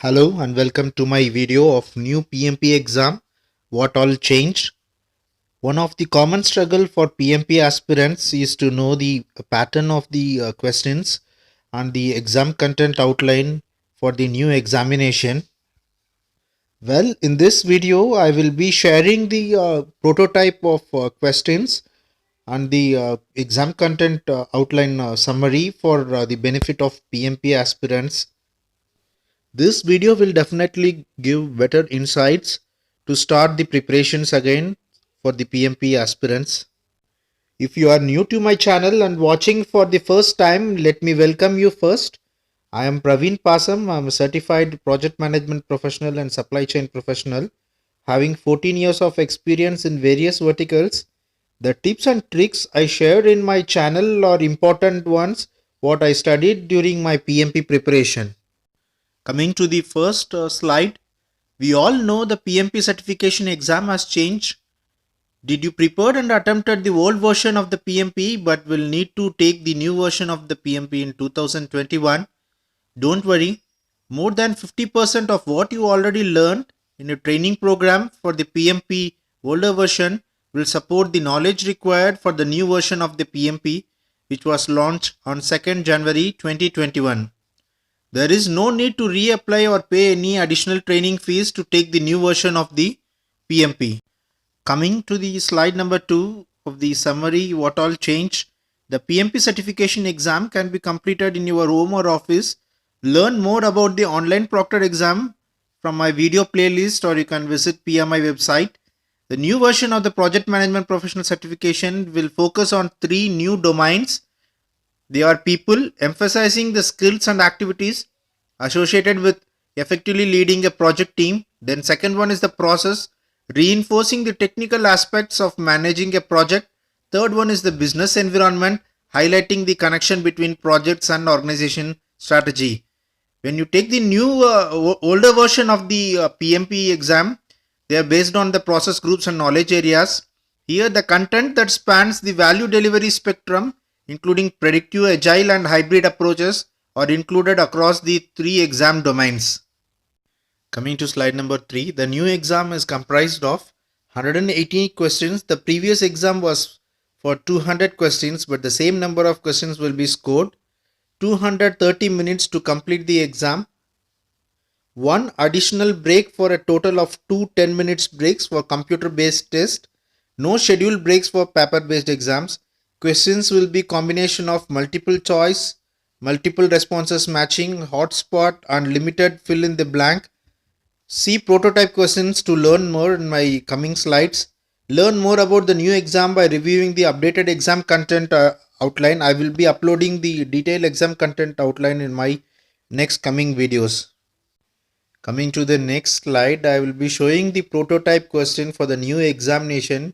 Hello and welcome to my video of new PMP exam. What all changed? One of the common struggle for PMP aspirants is to know the pattern of the questions and the exam content outline for the new examination. Well, in this video, I will be sharing the prototype of questions and the exam content outline summary for the benefit of PMP aspirants. This video will definitely give better insights to start the preparations again for the PMP aspirants. If you are new to my channel and watching for the first time, let me welcome you first. I am Praveen Pasam. I am a certified project management professional and supply chain professional, having 14 years of experience in various verticals. The tips and tricks I share in my channel are important ones what I studied during my PMP preparation. Coming to the first slide, we all know the PMP certification exam has changed. Did you prepare and attempted the old version of the PMP but will need to take the new version of the PMP in 2021? Don't worry, more than 50% of what you already learned in a training program for the PMP older version will support the knowledge required for the new version of the PMP, which was launched on 2nd January 2021. There is no need to reapply or pay any additional training fees to take the new version of the PMP. Coming to the slide number 2 of the summary, what all changed. The PMP certification exam can be completed in your home or office. Learn more about the online proctored exam from my video playlist, or you can visit PMI website. The new version of the project management professional certification will focus on 3 new domains. They are people, emphasizing the skills and activities associated with effectively leading a project team. Then second one is the process, reinforcing the technical aspects of managing a project. Third one is the business environment, highlighting the connection between projects and organization strategy. When you take the new older version of the PMP exam, they are based on the process groups and knowledge areas. Here the content that spans the value delivery spectrum, including predictive, agile and hybrid approaches, are included across the 3 exam domains. Coming to slide number 3, the new exam is comprised of 180 questions. The previous exam was for 200 questions, but the same number of questions will be scored. 230 minutes to complete the exam. One additional break for a total of 2 10 minutes breaks for computer based test. No scheduled breaks for paper based exams. Questions will be combination of multiple choice, multiple responses matching, hotspot and limited fill in the blank. See prototype questions to learn more in my coming slides. Learn more about the new exam by reviewing the updated exam content outline. I will be uploading the detailed exam content outline in my next coming videos. Coming to the next slide, I will be showing the prototype question for the new examination.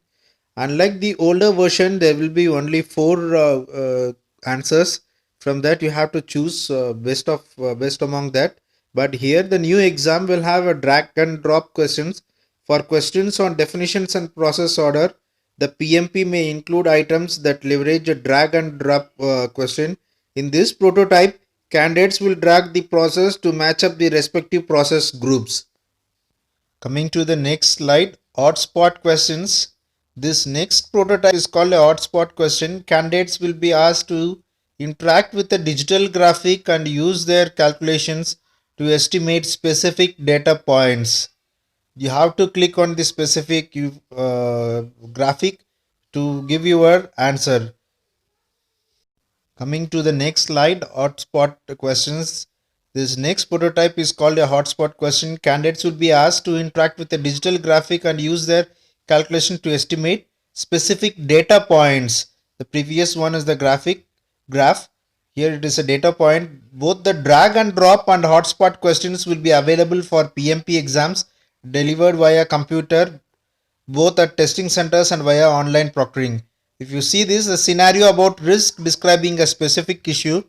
Unlike the older version, there will be only 4 answers. From that, you have to choose best among that. But here, the new exam will have a drag and drop questions. For questions on definitions and process order, the PMP may include items that leverage a drag and drop question. In this prototype, candidates will drag the process to match up the respective process groups. Coming to the next slide, hotspot questions. This next prototype is called a hotspot question. Candidates will be asked to interact with a digital graphic and use their calculations to estimate specific data points. You have to click on the specific graphic to give your answer. Coming to the next slide, hotspot questions. This next prototype is called a hotspot question. Candidates will be asked to interact with a digital graphic and use their calculation to estimate specific data points. The previous one is the graph. Here it is a data point. Both the drag and drop and hotspot questions will be available for PMP exams delivered via computer, both at testing centers and via online proctoring. If you see this, a scenario about risk describing a specific issue.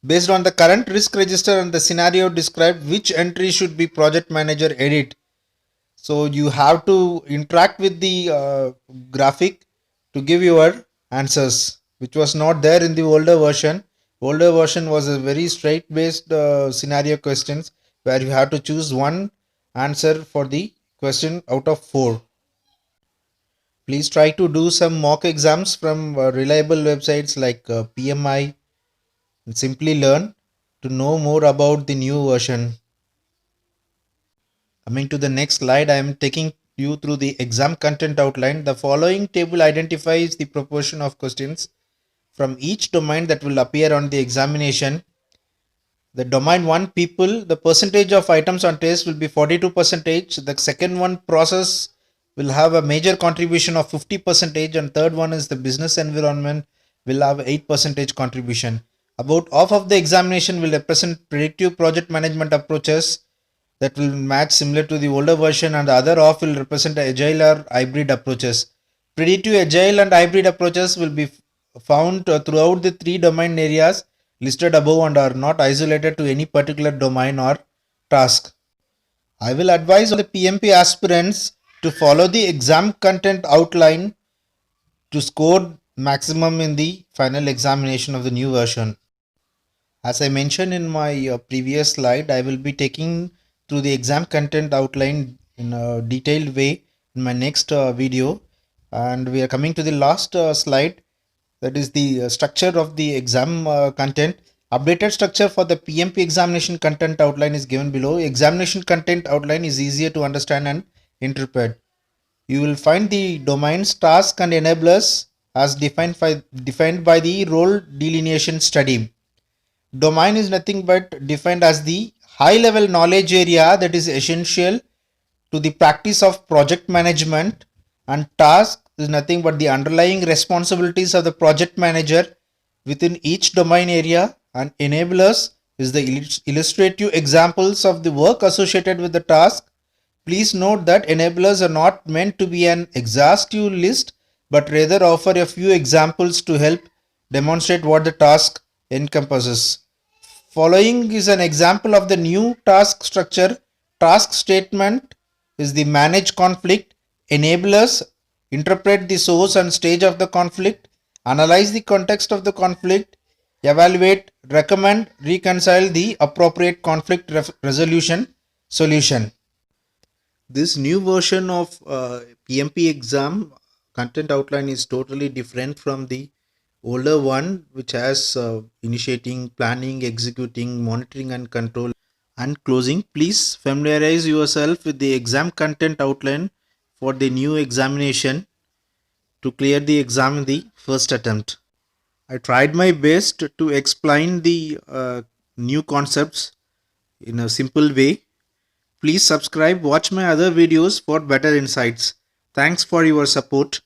Based on the current risk register and the scenario described, which entry should be project manager edit. So you have to interact with the graphic to give your answers, which was not there in the older version. Older version was a very straight based scenario questions, where you have to choose one answer for the question out of 4. Please try to do some mock exams from reliable websites like PMI and simply learn to know more about the new version. Coming to the next slide, I am taking you through the exam content outline. The following table identifies the proportion of questions from each domain that will appear on the examination. The domain 1 people, the percentage of items on test will be 42 percentage. The second one process will have a major contribution of 50 percentage, and third one is the business environment will have 8 percentage contribution. About half of the examination will represent predictive project management approaches that will match similar to the older version, and the other half will represent agile or hybrid approaches. Predictive, agile and hybrid approaches will be found throughout the 3 domain areas listed above and are not isolated to any particular domain or task. I will advise all the PMP aspirants to follow the exam content outline to score maximum in the final examination of the new version. As I mentioned in my previous slide, I will be taking through the exam content outline in a detailed way in my next video. And we are coming to the last slide, that is the structure of the exam content. Updated structure for the PMP examination content outline is given below. Examination content outline is easier to understand and interpret. You will find the domains, tasks and enablers as defined by the role delineation study. Domain is nothing but defined as the high level knowledge area that is essential to the practice of project management, and task is nothing but the underlying responsibilities of the project manager within each domain area, and enablers is the illustrative examples of the work associated with the task. Please note that enablers are not meant to be an exhaustive list, but rather offer a few examples to help demonstrate what the task encompasses. Following is an example of the new task structure. Task statement is the manage conflict. Enablers interpret the source and stage of the conflict, analyze the context of the conflict, evaluate, recommend, reconcile the appropriate conflict resolution solution. This new version of PMP exam content outline is totally different from the older one, which has initiating, planning, executing, monitoring and control and closing. Please familiarize yourself with the exam content outline for the new examination to clear the exam in the first attempt. I tried my best to explain the new concepts in a simple way. Please subscribe, watch my other videos for better insights. Thanks for your support.